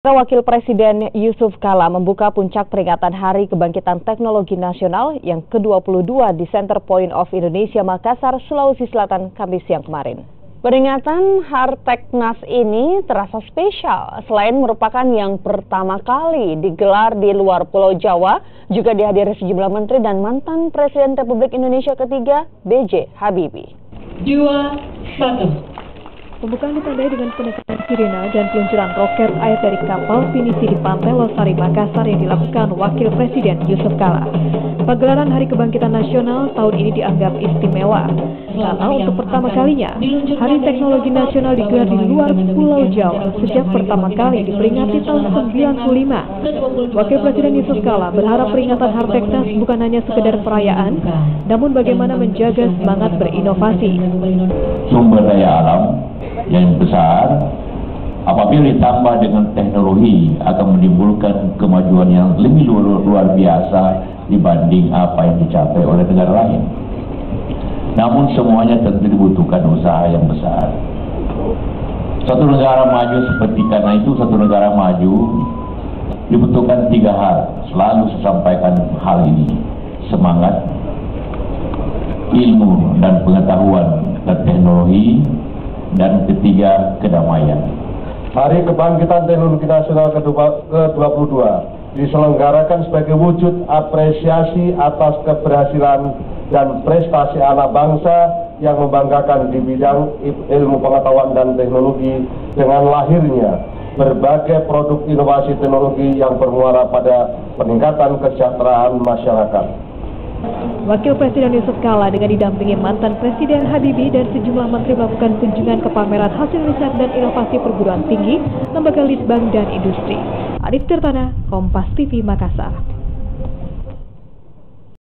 Wakil Presiden Yusuf Kala membuka puncak peringatan Hari Kebangkitan Teknologi Nasional yang ke-22 di Center Point of Indonesia, Makassar, Sulawesi Selatan, Kamis siang kemarin. Peringatan Harteknas ini terasa spesial. Selain merupakan yang pertama kali digelar di luar Pulau Jawa, juga dihadiri sejumlah menteri dan mantan Presiden Republik Indonesia ketiga, B.J. Habibie. 2, 1. Pembukaan ditandai dengan penekanan sirena dan peluncuran roket air dari kapal pinisi di Pantai Losari, Makassar yang dilakukan Wakil Presiden Yusuf Kala. Pagelaran Hari Kebangkitan Nasional tahun ini dianggap istimewa karena untuk pertama kalinya Hari Teknologi Nasional digelar di luar Pulau Jawa sejak pertama kali diperingati tahun 1995. Wakil Presiden Yusuf Kala berharap peringatan Harteknas bukan hanya sekedar perayaan, namun bagaimana menjaga semangat berinovasi. Sumber daya alam yang besar apabila ditambah dengan teknologi akan menimbulkan kemajuan yang lebih luar biasa dibanding apa yang dicapai oleh negara lain. Namun semuanya tentu dibutuhkan usaha yang besar. Satu negara maju seperti karena itu satu negara maju dibutuhkan 3 hal. Selalu saya sampaikan hal ini: semangat, ilmu dan pengetahuan dan teknologi, dan ketiga, kedamaian. Hari Kebangkitan Teknologi Nasional ke-22 diselenggarakan sebagai wujud apresiasi atas keberhasilan dan prestasi anak bangsa yang membanggakan di bidang ilmu pengetahuan dan teknologi dengan lahirnya berbagai produk inovasi teknologi yang bermuara pada peningkatan kesejahteraan masyarakat. Wakil Presiden Yusuf Kala dengan didampingi mantan Presiden Habibie dan sejumlah menteri melakukan kunjungan ke pameran hasil riset dan inovasi perguruan tinggi, lembaga litbang dan industri. Arif Tirtana, Kompas TV, Makassar.